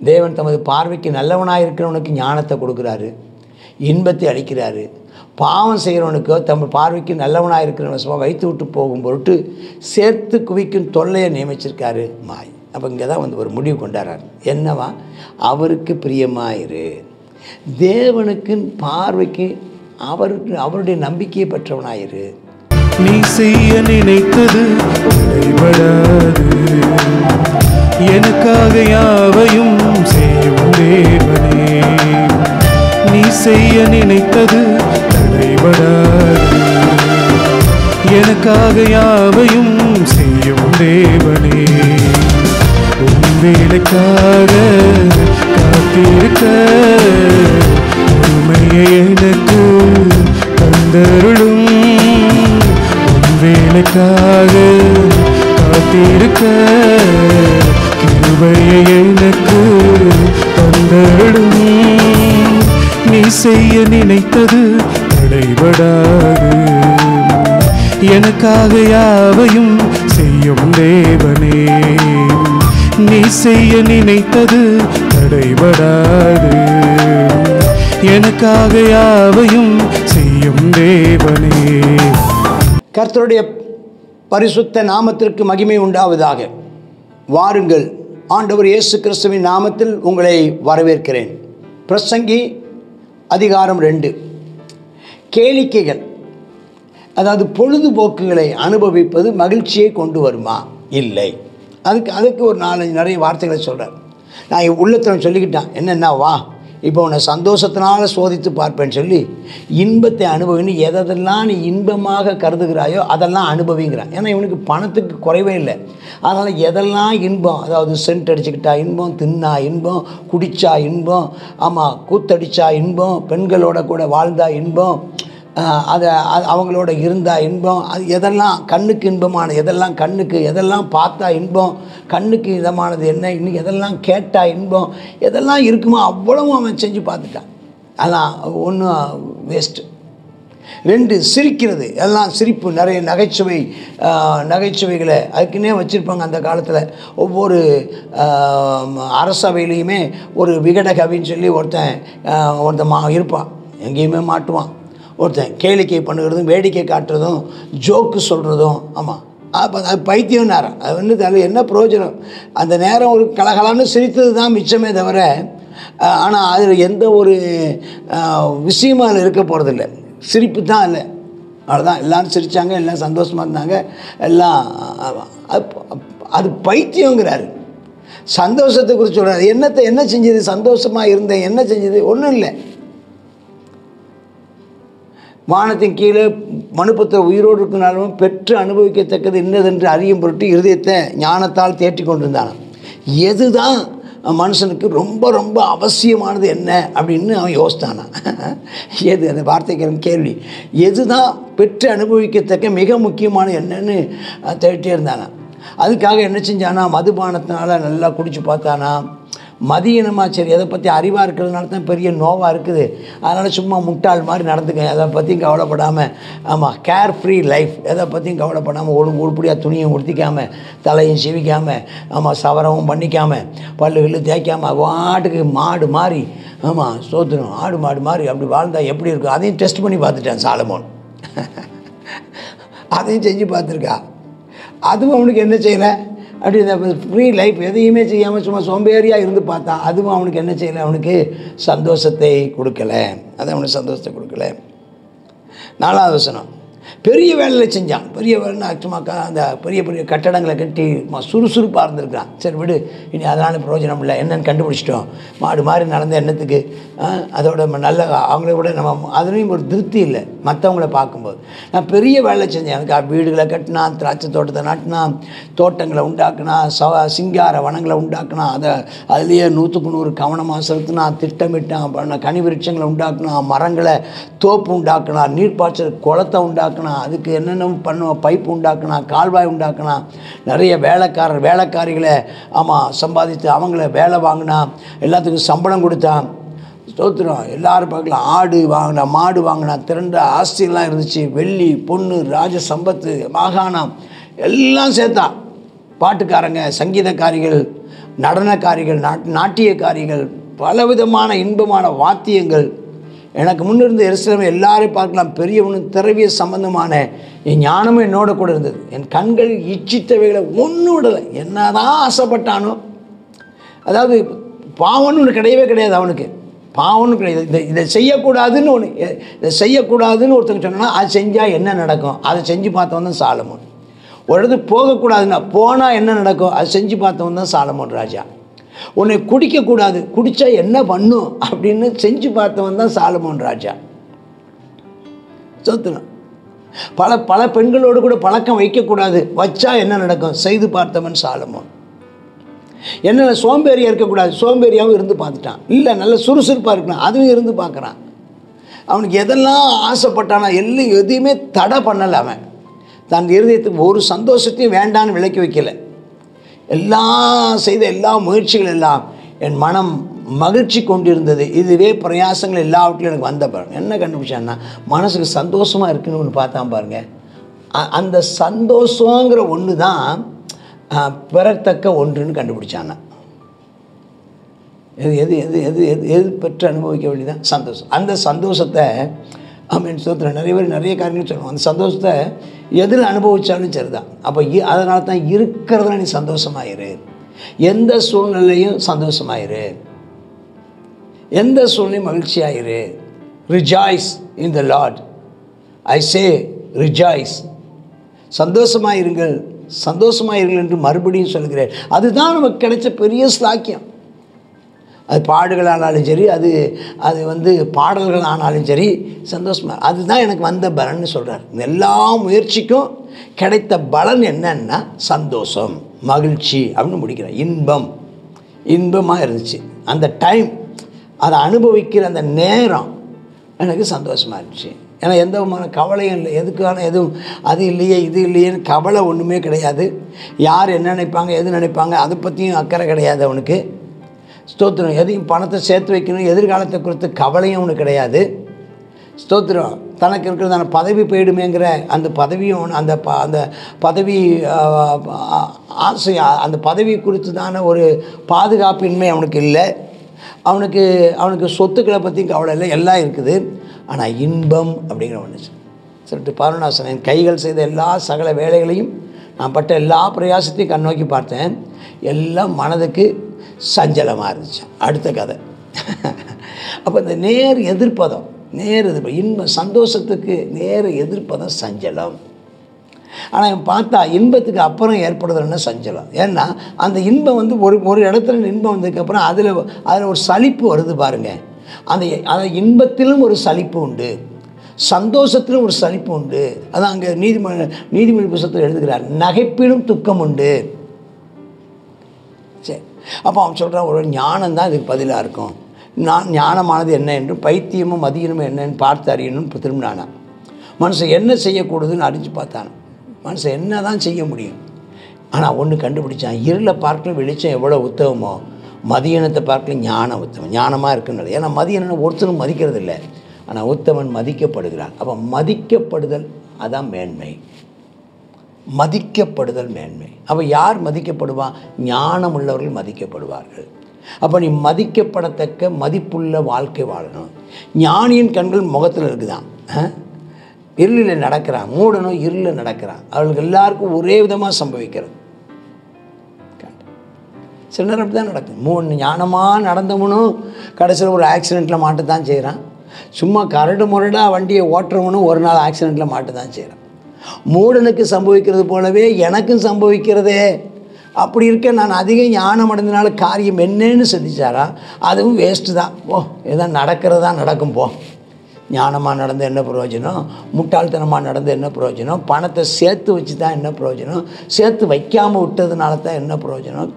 தேவன் தமது பார்வைக்கு நல்லவனாக இருக்கிறவனுக்கு ஞானத்தை கொடுக்குறாரு, இன்பத்தை அளிக்கிறாரு. பாவம் செய்கிறவனுக்கோ தம் பார்வைக்கு நல்லவனாக இருக்கிறவன் சும்மா வைத்து விட்டு போகும் பொருட்டு சேர்த்து குவிக்கும் தொல்லையை நியமிச்சிருக்காரு மாய். அப்போ இங்கே தான் வந்து ஒரு முடிவு கொண்டாடுறார். என்னவா? அவருக்கு பிரியமாயிரு. தேவனுக்கு பார்வைக்கு அவருடைய நம்பிக்கையை பெற்றவனாயிரு. நீ செய்ய நினைத்தது தடைபடாது, எனக்காக யாவையும் செய்யும் தேவனே. நீ செய்ய நினைத்தது தடைபடாது, எனக்காக யாவையும் செய்யும் தேவனே. உன் வேலைக்காக காத்திருக்க உண்மையை எனக்கு தந்தருளும். உன் வேலைக்காக காத்திருக்க கிருபையை எனக்கு தந்தருளும். நீ செய்ய நினைத்தது தடைபடாது, எனக்காக யாவையும் செய்யும் தேவனே. நீ செய்ய நினைத்தது தடைபடாது, எனக்காக யாவையும் செய்யும் தேவனே. கர்த்தருடைய பரிசுத்த நாமத்திற்கு மகிமை உண்டாவதாக. வாருங்கள், ஆண்டவர் இயேசு கிறிஸ்துவின் நாமத்தில் உங்களை வரவேற்கிறேன். பிரசங்கி அதிகாரம் 2. கேளிக்கைகள், அதாவது பொழுதுபோக்குகளை அனுபவிப்பது மகிழ்ச்சியை கொண்டு வருமா? இல்லை. அதுக்கு ஒரு 4-5 நிறைய வார்த்தைகளை சொல்கிறார். நான் உள்ளத்தில் சொல்லிக்கிட்டேன், என்னென்னா வா இப்போ உன்னை சந்தோஷத்தினால சோதித்து பார்ப்பேன்னு சொல்லி இன்பத்தை அனுபவின்னு எதெல்லாம் நீ இன்பமாக கருதுகிறாயோ அதெல்லாம் அனுபவிங்கிறான். ஏன்னா இவனுக்கு பணத்துக்கு குறைவே இல்லை. அதனால் எதெல்லாம் இன்பம், அதாவது சென்ட் அடிச்சுக்கிட்டா இன்பம், தின்னா இன்பம், குடித்தா இன்பம், ஆமாம் கூத்தடிச்சா இன்பம், பெண்களோட கூட வாழ்ந்தா இன்பம், அவங்களோட இருந்தா இன்பம், அது எதெல்லாம் கண்ணுக்கு இன்பமான, எதெல்லாம் கண்ணுக்கு எதெல்லாம் பார்த்தா இன்பம், கண்ணுக்கு இதமானது என்ன, இன்னும் எதெல்லாம் கேட்டா இன்பம், எதெல்லாம் இருக்குமோ அவ்வளவும் அவன் செஞ்சு பார்த்துட்டான். அதான் ஒன்றும் வேஸ்ட்டு. 2 சிரிக்கிறது, எல்லாம் சிரிப்பு, நிறைய நகைச்சுவைகளை அதுக்குன்னே வச்சுருப்பாங்க. அந்த காலத்தில் ஒவ்வொரு அரசவையிலையுமே ஒரு விகடகவின்னு சொல்லி ஒருத்தன் இருப்பான், எங்கேயுமே மாட்டுவான். ஒருத்தன் கேளிக்கை பண்ணுறதும் வேடிக்கை காட்டுறதும் ஜோக்கு சொல்கிறதும். ஆமாம், அப்போ அது பைத்தியம் நேரம். அது வந்து அதில் என்ன பிரயோஜனம்? அந்த நேரம் ஒரு கலகலான்னு சிரித்தது தான் மிச்சமே தவிர, ஆனால் அதில் எந்த ஒரு விஷயமும் அதில் இருக்க போகிறதில்ல. சிரிப்பு தான் இல்லை, அவ்வளோதான். எல்லோரும் சிரித்தாங்க, எல்லாம் சந்தோஷமாக இருந்தாங்க, எல்லாம். அது பைத்தியங்கிறாரு. சந்தோஷத்தை குறித்து சொல்கிறார். என்ன செஞ்சது? சந்தோஷமாக இருந்தேன், என்ன செஞ்சது? ஒன்றும் இல்லை. வானத்தின் கீழே மனுபுத்திர உயிரோடு இருக்கிறனாலும் பெற்று அனுபவிக்கத்தக்கது இன்னதென்று அறியும் பொருட்டு இருதயத்தை ஞானத்தால் தேற்றி கொண்டிருந்தான். எதுதான் மனுஷனுக்கு ரொம்ப ரொம்ப அவசியமானது என்ன அப்படின்னு அவன் யோசித்தானா? எது? அந்த வார்த்தைக்கு கேள்வி. எதுதான் பெற்று அனுபவிக்கத்தக்க மிக முக்கியமான என்னன்னு தேடிட்டே இருந்தானா. அதுக்காக என்ன செஞ்சானா? மதுபானத்தினால நல்லா குடிச்சு பார்த்தானா. மதியினமா, சரி எதை பற்றி அறிவாக இருக்கிறதுனால தான் பெரிய நோவாக இருக்குது, அதனால் சும்மா முட்டாள் மாதிரி நடந்துக்க, எதை பற்றியும் கவலைப்படாமல், ஆமாம், கேர் ஃப்ரீ லைஃப், எதை பற்றியும் கவலைப்படாமல், உருப்படியாக துணியும் உடுத்திக்காமல், தலையும் சிவிக்காமல், ஆமாம், சவரமும் பண்ணிக்காமல், பல்லுகள் தேய்க்காமல், வாட்டுக்கு மாடு மாதிரி, ஆமாம், சோத்துணும் ஆடு மாடு மாதிரி அப்படி வாழ்ந்தால் எப்படி இருக்கும்? அதையும் டெஸ்ட் பண்ணி பார்த்துட்டான் சாலமோன். அதையும் செஞ்சு பார்த்துருக்கா. அதுவும் அவனுக்கு என்ன செய்யலை? அப்படி இந்த ஃப்ரீ லைஃப் எதையுமே செய்யாமல் சும்மா சோம்பேறியாக இருந்து பார்த்தா அதுவும் அவனுக்கு என்ன செய்யலை? அவனுக்கு சந்தோஷத்தை கொடுக்கலை. அது அவனுக்கு சந்தோஷத்தை கொடுக்கல. 4வது வசனம். பெரிய வேலையில் செஞ்சான். பெரிய வேலைன்னா சும்மாக்கா அந்த பெரிய பெரிய கட்டடங்களை கட்டி சுறுசுறுப்பாக இருந்திருக்கான். சரி விடு, இனி அதனால் பிரயோஜனம் இல்லை, என்னென்னு கண்டுபிடிச்சிட்டோம். மாடு மாதிரி நடந்த எண்ணத்துக்கு அதோட நல்ல அவங்கள விட நம்ம அதுலேயும் ஒரு திருப்தி இல்லை மற்றவங்கள பார்க்கும்போது. நான் பெரிய வேலை செஞ்சேன். எனக்கு வீடுகளை கட்டினான், திராட்சை தோட்டத்தை நாட்டினான், தோட்டங்களை உண்டாக்குனான், சிங்கார வனங்களை உண்டாக்குனான், அதுலேயே 100க்கு 100 கவனமாக செலுத்தினான், திட்டமிட்டான், கனி விருட்சங்களை உண்டாக்குனான், மரங்களை தோப்பு உண்டாக்குனான், நீர்ப்பாய்ச்சல் குளத்தை உண்டாக்குனான், அதுக்கு என்னென்ன பண்ணுவான், பைப்பு உண்டாக்குனான், கால்வாய் உண்டாக்குனான், நிறைய வேலைக்காரிகளை ஆமாம் சம்பாதித்து அவங்கள வேலை வாங்கினான், எல்லாத்துக்கும் சம்பளம் கொடுத்தான். ஸ்தோத்திரம். எல்லாரும் பார்க்கலாம், ஆடு வாங்கினா, மாடு வாங்கினா, திரண்ட ஆஸ்தியெல்லாம் இருந்துச்சு. வெள்ளி, பொண்ணு, ராஜ சம்பத்து, மாகாணம் எல்லாம் சேர்த்தா. பாட்டுக்காரங்க, சங்கீதக்காரிகள், நடனக்காரிகள், நாட்டியக்காரிகள், பலவிதமான இன்பமான வாத்தியங்கள். எனக்கு முன்னிருந்த எருசலேம் எல்லாரையும் பார்க்கலாம். பெரியவனும் திரவிய சம்பந்தமான என் ஞானமும் என்னோட கூட இருந்தது. என் கண்கள் இச்சித்தவைகளை ஒன்றும் விடலை. என்னதான் ஆசைப்பட்டானோ, அதாவது பாவம்னு ஒன்று கிடையவே கிடையாது அவனுக்கு. பாவம்னு கிடையாது. இதை செய்யக்கூடாதுன்னு ஒன்று, இதை செய்யக்கூடாதுன்னு ஒருத்தங்க சொன்னால் அது செஞ்சால் என்ன நடக்கும், அதை செஞ்சு பார்த்தவன் தான் சாலமோன். ஒரு இடத்துக்கு போகக்கூடாதுன்னா போனால் என்ன நடக்கும், அதை செஞ்சு பார்த்தவன் தான் சாலமோன் ராஜா. உன்னை குடிக்கக்கூடாது, குடித்தா என்ன பண்ணும் அப்படின்னு செஞ்சு பார்த்தவன் தான் சாலமோன் ராஜா. சொத்துனா பல பெண்களோடு கூட பழக்கம் வைக்கக்கூடாது, வச்சா என்ன நடக்கும், செய்து பார்த்தவன் சாலமோன். என்ன சோம்பேறியாக இருக்கக்கூடாது, சோம்பேறியாகவும் இருந்து பார்த்துட்டான். இல்லை நல்ல சுறுசுறுப்பாக இருக்கணும், அதுவும் இருந்து பார்க்குறான். அவனுக்கு எதெல்லாம் ஆசைப்பட்டானா எதையுமே தடை பண்ணலை. அவன் தன் இருதயத்துக்கு ஒரு சந்தோஷத்தையும் வேண்டான்னு விலக்கி வைக்கலை. செய்த எல்லா முயற்சிகள் எல்லாம் என் மனம் மகிழ்ச்சி கொண்டிருந்தது. இதுவே பிரயாசங்கள் எல்லாவற்றிலும் எனக்கு வந்த பாருங்க. என்ன கண்டுபிடிச்சான்னா, மனசுக்கு சந்தோஷமாக இருக்குன்னு ஒன்று பார்த்தான் பாருங்க. அந்த சந்தோஷங்கிற ஒன்று தான் பெறத்தக்க ஒன்றுன்னு கண்டுபிடிச்சான்னா. எது எது எது எது எது எது பெற்று அனுபவிக்க வேண்டியதான் சந்தோஷம். அந்த சந்தோஷத்தை ஆமென் ஸ்தோத்திரம். நிறைய பேர் நிறைய காரியங்கள் சொல்லுவாங்க. அந்த சந்தோஷத்தை எதில் அனுபவித்தாலும் சரிதான். அப்போ அதனால தான் இருக்கிறதுல நீ சந்தோஷமாயிரு, எந்த சூழ்நிலையும் சந்தோஷமாயிரு, எந்த சூழ்நிலையும் மகிழ்ச்சியாயிரு. Rejoice in the Lord, I say rejoice. சந்தோஷமாயிருங்கள், சந்தோஷமாயிருங்கள் என்று மறுபடியும் சொல்கிறேன். அதுதான் நமக்கு கிடைச்ச பெரிய ஸ்லாக்கியம். அது பாடுகள் ஆனாலும் சரி, அது பாடல்கள் ஆனாலும் சரி, சந்தோஷமாக அதுதான் எனக்கு வந்த பலன்னு சொல்கிறார். எல்லா முயற்சிக்கும் கிடைத்த பலன் என்னன்னா சந்தோஷம், மகிழ்ச்சி அப்படின்னு முடிக்கிறேன். இன்பமாக இருந்துச்சு. அந்த டைம், அதை அனுபவிக்கிற அந்த நேரம் எனக்கு சந்தோஷமாக இருந்துச்சு. ஏன்னா எந்த விதமான கவலையும் இல்லை. எதுக்கான எதுவும் அது இல்லையே இது இல்லையேன்னு கவலை ஒன்றுமே கிடையாது. யார் என்ன நினைப்பாங்க எது நினைப்பாங்க அதை பற்றியும் அக்கறை கிடையாது அவனுக்கு. ஸ்தோத்திரம். எதையும் பணத்தை சேர்த்து வைக்கணும், எதிர்காலத்தை குறித்து கவலையும் அவனுக்கு கிடையாது. ஸ்தோத்திரம். தனக்கு இருக்கிறதான பதவி போயிடுமேங்கிற அந்த பதவியும் அந்த பதவி ஆசை, அந்த பதவி குறித்து தான ஒரு பாதுகாப்பின்மை அவனுக்கு இல்லை. அவனுக்கு சொத்துக்களை பற்றியும் கவலை இல்லை, எல்லாம் இருக்குது. ஆனால் இன்பம் அப்படிங்கிற ஒன்று சொல்லிட்டு பாருணாசன், என் கைகள் செய்த எல்லா சகல வேலைகளையும் நான் பட்ட எல்லா பிரயாசத்தையும் கண்ணோக்கி பார்த்தேன், எல்லாம் மனதுக்கு சஞ்சலமாக இருந்துச்சு. அடுத்த கதை. அப்போ இந்த நேர் எதிர்ப்பதம், இன்பம் சந்தோஷத்துக்கு நேர் எதிர்ப்பதம் சஞ்சலம். ஆனால் பார்த்தா இன்பத்துக்கு அப்புறம் ஏற்படுதுன்னா சஞ்சலம். ஏன்னா அந்த இன்பம் ஒரு இடத்துல இன்பம் வந்ததுக்கப்புறம் அதில் ஒரு சலிப்பு வருது பாருங்கள். அந்த இன்பத்திலும் ஒரு சலிப்பு உண்டு, சந்தோஷத்திலும் ஒரு சலிப்பு உண்டு. அதான் அங்கே நீதிமொழி புத்தகத்தில் எழுதுகிறார், நகைப்பிலும் துக்கம் உண்டு. சரி, அப்போ அவன் சொல்கிறான், ஒரு ஞானம் தான் இதுக்கு பதிலாக இருக்கும். ஞானமானது என்ன என்றும் பைத்தியமும் மதியனும் என்னன்னு பார்த்து அறியணும்னு திரும்பினானா. மனுஷன் என்ன செய்யக்கூடாதுன்னு அறிஞ்சு பார்த்தானா. மனுஷன் என்ன தான் செய்ய முடியும். ஆனால் ஒன்று கண்டுபிடிச்சான், இருளை பார்க்கல வெளிச்சம் எவ்வளோ உத்தவமோ மதியனத்தை பார்க்கல ஞானம் உத்தமம். ஞானமாக இருக்குன்னு. ஏன்னா மதியனை ஒருத்தரும் மதிக்கிறது இல்லை, ஆனால் உத்தமன் மதிக்கப்படுகிறான். அப்போ மதிக்கப்படுதல் அதான் மேன்மை. மதிக்கப்படுதல் மேன்மை. அப்போ யார் மதிக்கப்படுவா? ஞானம் உள்ளவர்கள் மதிக்கப்படுவார்கள். அப்போ நீ மதிக்கப்படத்தக்க மதிப்புள்ள வாழ்க்கை வாழணும். ஞானியின் கண்கள் முகத்தில் இருக்குதான். இருளில் நடக்கிறான், மூடனும் இருளில் நடக்கிறான். அவர்களுக்கு எல்லாருக்கும் ஒரே விதமாக சம்பவிக்கிறது. சில நேரம் அப்படி தான் நடக்கும். ஞானமாக நடந்தவனும் கடைசியில் ஒரு ஆக்சிடெண்ட்டில் மாட்ட தான் செய்கிறான். சும்மா கரடு முரடாக வண்டியை ஓட்டுறவனும் ஒரு நாள் ஆக்சிடெண்ட்டில் மாட்ட தான் செய்கிறான். மூடனுக்கு சம்பவிக்கிறது போலவே எனக்கும் சம்பவிக்கிறதே. அப்படி இருக்க நான் அதிகம் ஞானம் அடைந்தனால காரியம் என்னன்னு சிந்திச்சாரா, அதுவும் வேஸ்ட்டு தான். எதாவது நடக்கிறதா நடக்கும். ஞானமாக நடந்த என்ன பிரயோஜனம், முட்டாள்தனமாக நடந்த என்ன பிரயோஜனம், பணத்தை சேர்த்து வச்சு தான் என்ன பிரயோஜனம், சேர்த்து வைக்காமல் விட்டதுனால தான் என்ன பிரயோஜனம்,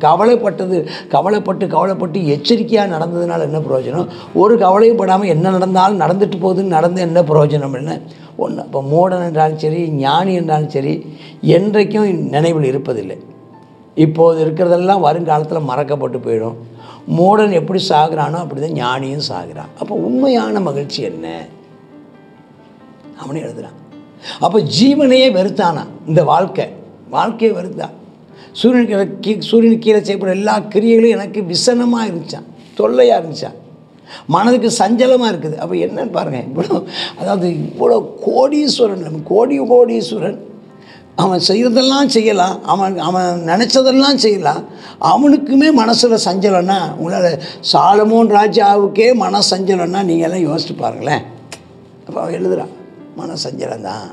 கவலைப்பட்டு எச்சரிக்கையாக நடந்ததுனால என்ன பிரயோஜனம், ஒரு கவலையும் படாமல் என்ன நடந்தாலும் நடந்துட்டு போகுதுன்னு நடந்த என்ன பிரயோஜனம் என்ன ஒன்று. இப்போ மூடன் என்றாலும் சரி, ஞானி என்றாலும் சரி, என்றைக்கும் நினைவில் இருப்பதில்லை. இப்போது இருக்கிறதெல்லாம் வருங்காலத்தில் மறக்கப்பட்டு போயிடும். மூடன் எப்படி சாகுறானோ அப்படி தான் ஞானியும் சாகுறான். அப்போ உண்மையான மகிழ்ச்சி என்ன? அவனே எழுதுறான். அப்போ ஜீவனையே வெறுத்தானா, இந்த வாழ்க்கையை வெறுத்தான். சூரியனுக்கு கீழே செய்யப்படும் எல்லா கிரியைகளும் எனக்கு விசனமாக இருந்துச்சான், தொல்லையாக இருந்துச்சான், மனதுக்கு சஞ்சலமாக இருக்குது. அப்போ என்னன்னு பாருங்கள், இவ்வளோ கோடீஸ்வரன் அவன் செய்கிறதெல்லாம் செய்யலாம், அவன் நினச்சதெல்லாம் செய்யலாம், அவனுக்குமே மனசில் சஞ்சலம்னா, உங்களால் சாலமோன் ராஜாவுக்கே மன சஞ்சலம்னா நீங்கள் எல்லாம் யோசிச்சு பாருங்களேன். அப்போ அவன் எழுதுகிறான், மன சஞ்சலம்தான்.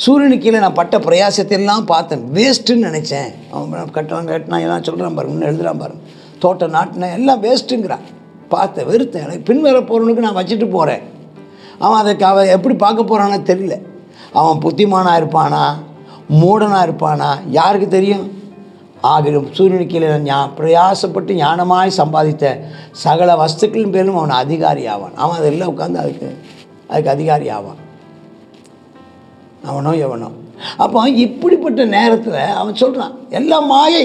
சூரியனுக்கு கீழே நான் பட்ட பிரயாசத்தையெல்லாம் பார்த்தேன், வேஸ்ட்டுன்னு நினச்சேன். அவன் கட்டினா எல்லாம் சொல்கிறான் பாருங்க, இன்னும் எழுதுகிறான் பாருங்க, தோட்டம் நாட்டினேன் எல்லாம் வேஸ்ட்டுங்கிறான். பார்த்தேன், வெறுத்தேன். எனக்கு பின் வர போகிறவனுக்கு நான் வச்சுட்டு போகிறேன். அவன் எப்படி பார்க்க போகிறானோ தெரியல. அவன் புத்திமானாக இருப்பானா, மூடனாக இருப்பானா, யாருக்கு தெரியும்? ஆகிலும் சூரியனுக்கு கீழே பிரயாசப்பட்டு ஞானமாய் சம்பாதித்த சகல வஸ்துக்களின் பேரும் அவன் அதிகாரி ஆவான். அவன் அதெல்லாம் உட்காந்து அதுக்கு அதிகாரி ஆவான், அவனோ எவனோ. அப்போ இப்படிப்பட்ட நேரத்தில் அவன் சொல்கிறான், எல்லாம் மாயை.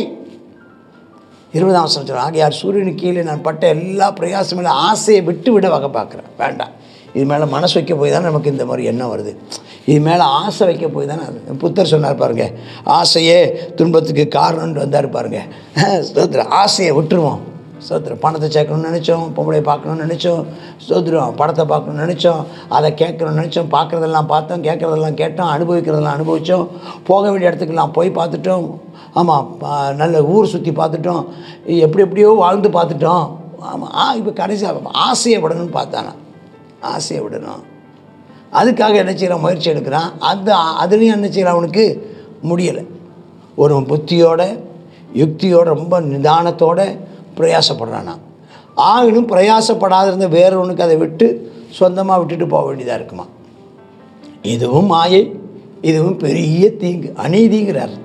20ஆம் வசனம் சொல்கிறான், ஆகையார் சூரியனுக்கு கீழே நான் பட்ட எல்லா பிரயாசம் மேலே ஆசையை விட வகை பார்க்குறேன். வேண்டாம், இது மேலே மனசு வைக்க போய் தான் நமக்கு இந்த மாதிரி எண்ணம் வருது. இது மேலே ஆசை வைக்க போய் தானே அது. புத்தர் சொன்னார் பாருங்க, ஆசையே துன்பத்துக்கு காரணம்னு வந்தார் பாருங்க. ஸ்தோத்திரம், ஆசையை விட்டுருவோம். ஸ்தோத்திரம், பணத்தை சேர்க்கணும்னு நினச்சோம், பொம்பளை பார்க்கணும்னு நினச்சோம், ஸ்தோத்திரம், படத்தை பார்க்கணும்னு நினச்சோம், அதை கேட்கணும்னு நினச்சோம், பார்க்குறதெல்லாம் பார்த்தோம், கேட்குறதெல்லாம் கேட்டோம், அனுபவிக்கிறதெல்லாம் அனுபவித்தோம், போக வேண்டிய இடத்துக்கெல்லாம் போய் பார்த்துட்டோம். ஆமாம், நல்ல ஊர் சுற்றி பார்த்துட்டோம், எப்படியோ வாழ்ந்து பார்த்துட்டோம். ஆமாம், இப்போ கடைசியாக ஆசையை விடணும்னு பார்த்தானா, ஆசையை விடணும். அதுக்காக என்ன செய்கிறான், முயற்சி எடுக்கிறான். அதுலேயும் என்ன செய்கிறான், அவனுக்கு முடியலை. ஒரு புத்தியோட யுக்தியோட ரொம்ப நிதானத்தோடு பிரயாசப்படுறானா. ஆகினும் பிரயாசப்படாத இருந்த வேறொன்றுக்கு அதை விட்டு சொந்தமாக விட்டுட்டு போக வேண்டியதாக இருக்குமா. இதுவும் மாயை, இதுவும் பெரிய தீங்கு, அநீதிங்கிறார்.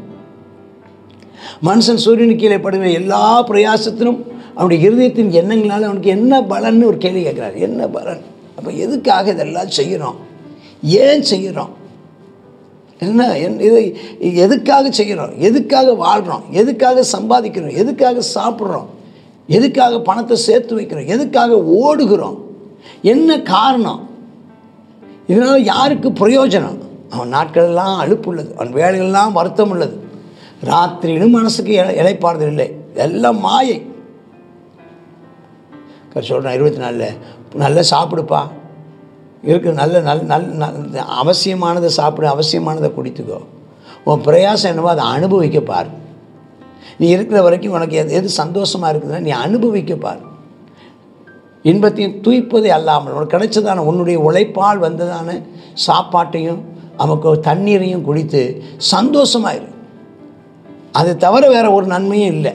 மனுஷன் சூரியனுக்கு கீழே படுகிற எல்லா பிரயாசத்திலும் அவனுடைய இருதயத்தின் எண்ணங்களால் அவனுக்கு என்ன பலன்னு ஒரு கேள்வி கேட்குறாரு, என்ன பலன்? அப்போ எதுக்காக இதெல்லாம் செய்கிறோம், ஏன் செய்கிறோம், என்ன இது எதுக்காக செய்கிறோம், எதுக்காக வாழ்கிறோம், எதுக்காக சம்பாதிக்கிறோம், எதுக்காக சாப்பிட்றோம், எதுக்காக பணத்தை சேர்த்து வைக்கிறோம், எதுக்காக ஓடுகிறோம், என்ன காரணம், இதனால் யாருக்கு பிரயோஜனம்? அவன் நாட்களெல்லாம் அலுப்புள்ளது, அவன் வேலைகள்லாம் வருத்தம் உள்ளது, ராத்திரியிலும் மனசுக்கு இளைப்பாறுதல் இல்லை, எல்லாம் மாயை. சொல்கிறேன் 24 நல்லா சாப்பிடுப்பா, இருக்கு நல்ல நல்ல அவசியமானதை சாப்பிடு, அவசியமானதை குடித்துக்கோ. உன் பிரயாசம் என்னவோ அதை அனுபவிக்க பார். நீ இருக்கிற வரைக்கும் உனக்கு எது சந்தோஷமாக இருக்குதுன்னா நீ அனுபவிக்க பார். இன்பத்தையும் தூய்ப்பதை அல்லாமல் உனக்கு கிடைச்சதான உன்னுடைய உழைப்பால் வந்ததான சாப்பாட்டையும் நமக்கு தண்ணீரையும் குடித்து சந்தோஷமாயிரு. அது தவிர வேறு ஒரு நன்மையும் இல்லை.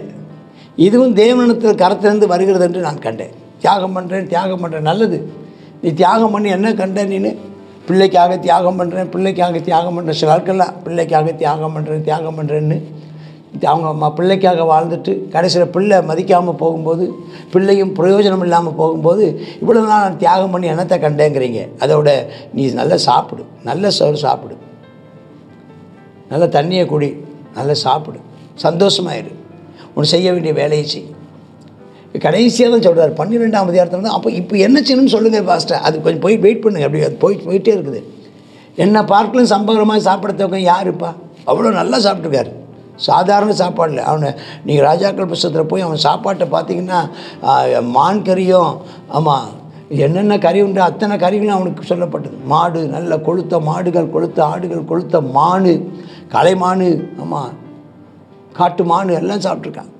இதுவும் தேவனத்தில் கரத்திலிருந்து வருகிறது என்று நான் கண்டேன். தியாகம் பண்ணுறேன், நல்லது. நீ தியாகம் பண்ணி என்ன கண்ட? நீ பிள்ளைக்காக தியாகம் பண்ணுறேன், சில ஆட்கள்லாம் பிள்ளைக்காக தியாகம் பண்ணுறேன்னு அவங்க பிள்ளைக்காக வாழ்ந்துட்டு கடைசியில் பிள்ளை மதிக்காமல் போகும்போது, பிள்ளையும் பிரயோஜனம் இல்லாமல் போகும்போது, இவ்வளோ நாள் நான் தியாகம் பண்ணி என்னத்தை கண்டேங்கிறீங்க. அதோட நீ நல்லா சாப்பிடு, நல்ல சோறு சாப்பிடு, நல்ல தண்ணியை குடி, நல்லா சாப்பிடு, சந்தோஷமாயிரு, உன் செய்ய வேண்டிய வேலையை செய். கடைசியாக தான் சொல்கிறார் 12ஆம் அதிகாரத்தில் தான். அப்போ இப்போ என்ன செய்யணும்னு சொல்லுங்கள் பாஸ்டர். அது கொஞ்சம் போய் வெயிட் பண்ணுங்க, அப்படி அது போயிட்டே இருக்குது. என்ன பார்க்கலும் சம்பவமாக சாப்பிடத்தவங்க யாருப்பா? அவ்வளோ நல்லா சாப்பிட்ருக்காரு, சாதாரண சாப்பாடில். அவனை நீங்கள் ராஜாக்கள் புஸ்தகத்தில் போய் அவன் சாப்பாட்டை பார்த்தீங்கன்னா மான் கறியும், ஆமாம் என்னென்ன கறி உண்டு அத்தனை கறிகளும் அவனுக்கு சொல்லப்பட்டது. மாடு, நல்ல கொளுத்த மாடுகள், கொளுத்த ஆடுகள், கொளுத்த மானு, கலைமானு, ஆமாம் காட்டு மானு எல்லாம் சாப்பிட்ருக்கான்.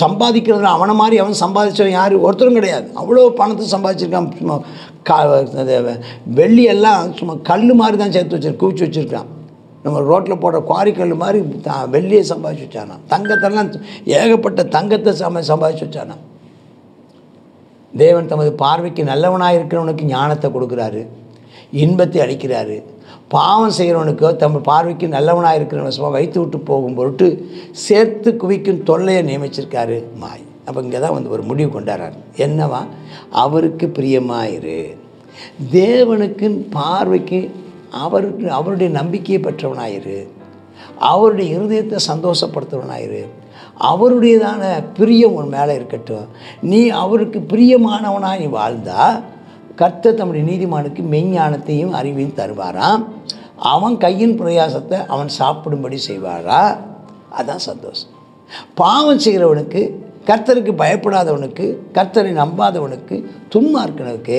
சம்பாதிக்கிறதுல அவனை மாதிரி அவன் சம்பாதிச்சவன் யார்? ஒருத்தரும் கிடையாது. அவ்வளோ பணத்தை சம்பாதிச்சிருக்கான். சும்மா வெள்ளியெல்லாம் சும்மா கல் மாதிரி தான் சேர்த்து குவிச்சு வச்சுருக்கான். நம்ம ரோட்டில் போடுற குவாரி கல் மாதிரி வெள்ளியை சம்பாதிச்சு வச்சானா. தங்கத்தெல்லாம் ஏகப்பட்ட தங்கத்தை சம்பாதிச்சு வச்சானா. தேவன் தமது பார்வைக்கு நல்லவனாக இருக்கிறவனுக்கு ஞானத்தை கொடுக்குறாரு, இன்பத்தை அளிக்கிறாரு. பாவம் செய்கிறவனுக்கோ தம் பார்வைக்கு நல்லவனாக இருக்கிறவன் சும்மா வைத்து விட்டு போகும் பொருட்டு சேர்த்து குவிக்கும் தொல்லையை நியமிச்சிருக்காரு மாய். அப்போ இங்கே தான் வந்து ஒரு முடிவு கொண்டாடுறாரு. என்னவா? அவருக்கு பிரியமாயிரு, தேவனுக்கு பார்வைக்கு அவருடைய நம்பிக்கையை பெற்றவனாயிரு, அவருடைய இருதயத்தை சந்தோஷப்படுத்துவனாயிரு. அவருடையதான பிரியம் உன் மேலே இருக்கட்டும். நீ அவருக்கு பிரியமானவனாக நீ வாழ்ந்தா கர்த்தர் தம்முடைய நீதிமானுக்கு மெய்ஞானத்தையும் அறிவையும் தருவாராம். அவன் கையின் பிரயாசத்தை அவன் சாப்பிடும்படி செய்வாரா? அதுதான் சந்தோஷம். பாவம் செய்கிறவனுக்கு, கர்த்தருக்கு பயப்படாதவனுக்கு, கர்த்தரை நம்பாதவனுக்கு, துன்மார்க்கனுக்கு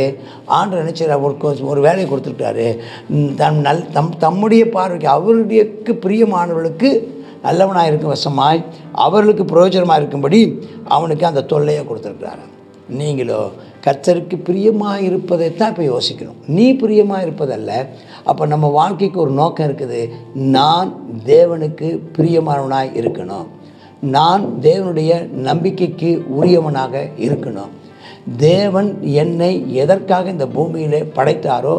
ஆண்டவர் நினைச்சார் ஒரு வேலையை கொடுத்துருக்காரு. தம்முடைய பார்வைக்கு அவருடைய பிரியமானவர்களுக்கு நல்லவனாக இருக்கும் வசமாய் அவர்களுக்கு பிரயோஜனமாக இருக்கும்படி அவனுக்கு அந்த தொல்லையை கொடுத்துருக்கிறாரு. நீங்களோ கர்த்தருக்கு பிரியமாக இருப்பதைத்தான் இப்போ யோசிக்கணும். நீ பிரியமாக இருப்பதல்ல. அப்போ நம்ம வாழ்க்கைக்கு ஒரு நோக்கம் இருக்குது. நான் தேவனுக்கு பிரியமானவனாக இருக்கணும். நான் தேவனுடைய நம்பிக்கைக்கு உரியவனாக இருக்கணும். தேவன் என்னை எதற்காக இந்த பூமியிலே படைத்தாரோ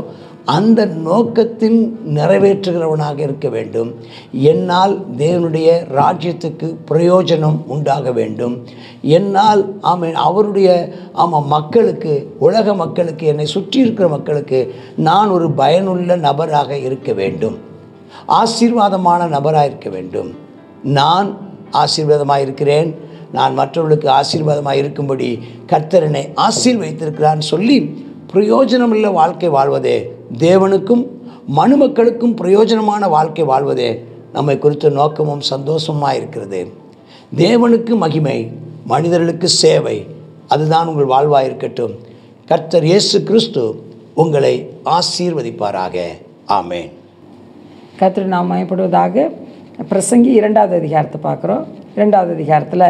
அந்த நோக்கத்தின் நிறைவேற்றுகிறவனாக இருக்க வேண்டும். என்னால் தேவனுடைய ராஜ்யத்துக்கு பிரயோஜனம் உண்டாக வேண்டும். என்னால் அவருடைய மக்களுக்கு, உலக மக்களுக்கு, என்னை சுற்றி இருக்கிற மக்களுக்கு நான் ஒரு பயனுள்ள நபராக இருக்க வேண்டும். ஆசீர்வாதமான நபராக இருக்க வேண்டும். நான் ஆசீர்வாதமாக இருக்கிறேன், நான் மற்றவர்களுக்கு ஆசீர்வாதமாக இருக்கும்படி கர்த்தர் என்னை ஆசீர்வதித்திருக்கிறான்னு சொல்லி பிரயோஜனமுள்ள வாழ்க்கை வாழ்வதே, தேவனுக்கும் மனுமக்களுக்கும் பிரயோஜனமான வாழ்க்கை வாழ்வதே நம்மை குறித்த நோக்கமும் சந்தோஷமாக இருக்கிறது. தேவனுக்கு மகிமை, மனிதர்களுக்கு சேவை, அதுதான் உங்கள் வாழ்வாக இருக்கட்டும். கர்த்தர் இயேசு கிறிஸ்து உங்களை ஆசீர்வதிப்பாராக. ஆமேன். கர்த்தர் நாம் மகிமைப்படுவதாக. பிரசங்கி 2வது அதிகாரத்தை பார்க்குறோம். 2வது அதிகாரத்தில்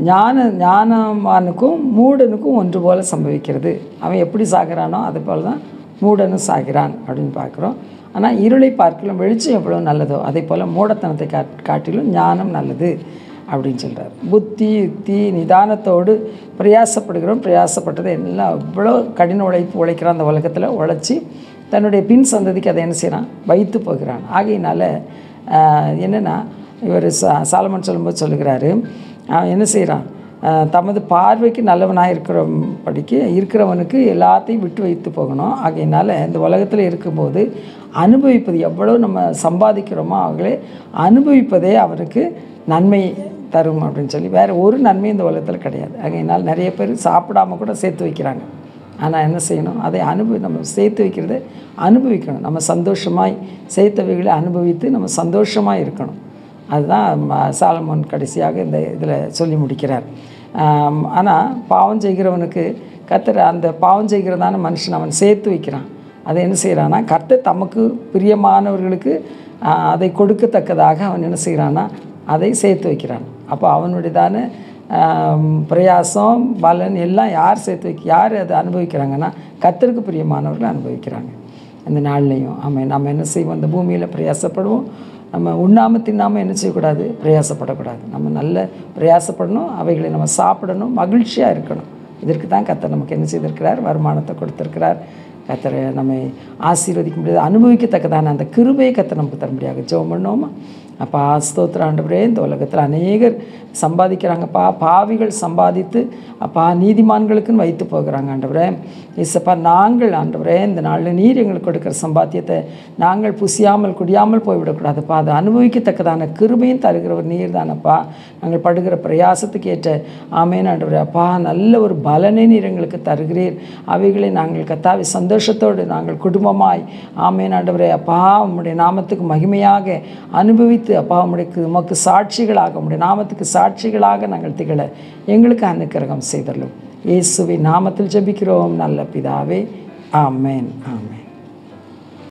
ஞானவானுக்கும் மூடனுக்கும் ஒன்று போல் சம்பவிக்கிறது. அவன் எப்படி சாகிறானோ அது போல் தான் மூடனும் சாகிறான் அப்படின்னு பார்க்குறோம். ஆனால் இருளை பார்க்கலும் வெளிச்சம் எவ்வளோ நல்லதோ அதே போல் மூடத்தனத்தை காட்டிலும் ஞானம் நல்லது அப்படின்னு சொல்கிறார். புத்தி யுக்தி நிதானத்தோடு பிரயாசப்பட்டதை எல்லாம் எவ்வளோ கடின உழைக்கிறான். அந்த உலகத்தில் உழைச்சி தன்னுடைய பின் சந்ததிக்கு அதை என்ன செய்கிறான், வைத்து போகிறான். ஆகையினால என்னென்னா இவர் சாலமன் சொல்லும்போது சொல்லுகிறாரு, அவன் என்ன செய்கிறான், தமது பார்வைக்கு நல்லவனாக இருக்கிறவனுக்கு எல்லாத்தையும் விட்டு வைத்து போகணும். ஆகையினால இந்த உலகத்தில் இருக்கும்போது அனுபவிப்பது எவ்வளோ நம்ம சம்பாதிக்கிறோமோ அவங்களே அனுபவிப்பதே அவனுக்கு நன்மை தரும் அப்படின்னு சொல்லி வேறு ஒரு நன்மையும் இந்த உலகத்தில் கிடையாது. ஆகையினால் நிறைய பேர் சாப்பிடாம கூட சேர்த்து வைக்கிறாங்க. ஆனால் என்ன செய்யணும், அதை நம்ம சேர்த்து வைக்கிறத அனுபவிக்கணும். நம்ம சந்தோஷமாய் சேர்த்தவைகளை அனுபவித்து நம்ம சந்தோஷமாக இருக்கணும். அதுதான் சாலமோன் கடைசியாக இந்த இதில் சொல்லி முடிக்கிறார். ஆனால் பாவம் செய்கிறவனுக்கு கர்த்தர் அந்த பாவம் செய்கிறதான மனுஷன் அவன் சேர்த்து வைக்கிறான். அதை என்ன செய்கிறான்னா கர்த்தர் தமக்கு பிரியமானவர்களுக்கு அதை கொடுக்கத்தக்கதாக அவன் என்ன செய்கிறான்னா அதை சேர்த்து வைக்கிறான். அப்போ அவனுடையதான பிரயாசம் பலன் எல்லாம் யார் அதை அனுபவிக்கிறாங்கன்னா கர்த்தருக்கு பிரியமானவர்கள் அனுபவிக்கிறாங்க. இந்த நாள்லையும் நம்ம என்ன செய்வோம், இந்த பூமியில் பிரயாசப்படுவோம். நம்ம உண்ணாமல் தின்னாமல் என்ன செய்யக்கூடாது, பிரயாசப்படக்கூடாது. நம்ம நல்ல பிரயாசப்படணும், அவைகளை நம்ம சாப்பிடணும், மகிழ்ச்சியாக இருக்கணும். இதற்கு தான் கர்த்தர் நமக்கு என்ன செய்திருக்கிறார், வருமானத்தை கொடுத்துருக்கிறார். கர்த்தரை நம்ம ஆசீர்வதிக்க முடியாது, அனுபவிக்கத்தக்கதான அந்த கிருபையை கர்த்தர் நமக்கு தர முடியாது. ஜெபம் பண்ணோமா? அப்போ ஸ்தோத்திரம் ஆண்டவரே, இந்த உலகத்தில் அநேகர் சம்பாதிக்கிறாங்கப்பா, பாவிகள் சம்பாதித்து அப்பா நீதிமான்களுக்குன்னு வைத்து போகிறாங்க. ஆண்டவரே இசப்பா, நாங்கள் ஆண்டவரே இந்த நாளில் நீர் எங்களுக்கு கொடுக்குற சம்பாத்தியத்தை நாங்கள் புசியாமல் குடியாமல் போய்விடக்கூடாதுப்பா. அதை அனுபவிக்கத்தக்கதான கிருபையும் தருகிறவர் நீர் தானப்பா. நாங்கள் படுகிற பிரயாசத்துக்கு ஏற்ற ஆமேன் ஆண்டவரே அப்பா, நல்ல ஒரு பலனை நீர் எங்களுக்கு தருகிறீர். அவைகளை நாங்கள் கத்தாவி சந்தோஷத்தோடு நாங்கள் குடும்பமாய் ஆமேன் ஆண்டவரே அப்பா உம்முடைய நாமத்துக்கு மகிமையாக அனுபவித்து அப்பா உமக்கு சாட்சிகளாக, உம்முடைய நாமத்துக்கு சாட்சிகளாக நாங்கள் திகழ எங்களுக்கு அனுக்கிரகம் செய்தரலும். இயேசுவின் நாமத்தில் ஜெபிக்கிறோம் நல்ல பிதாவே. ஆமென், ஆமென்.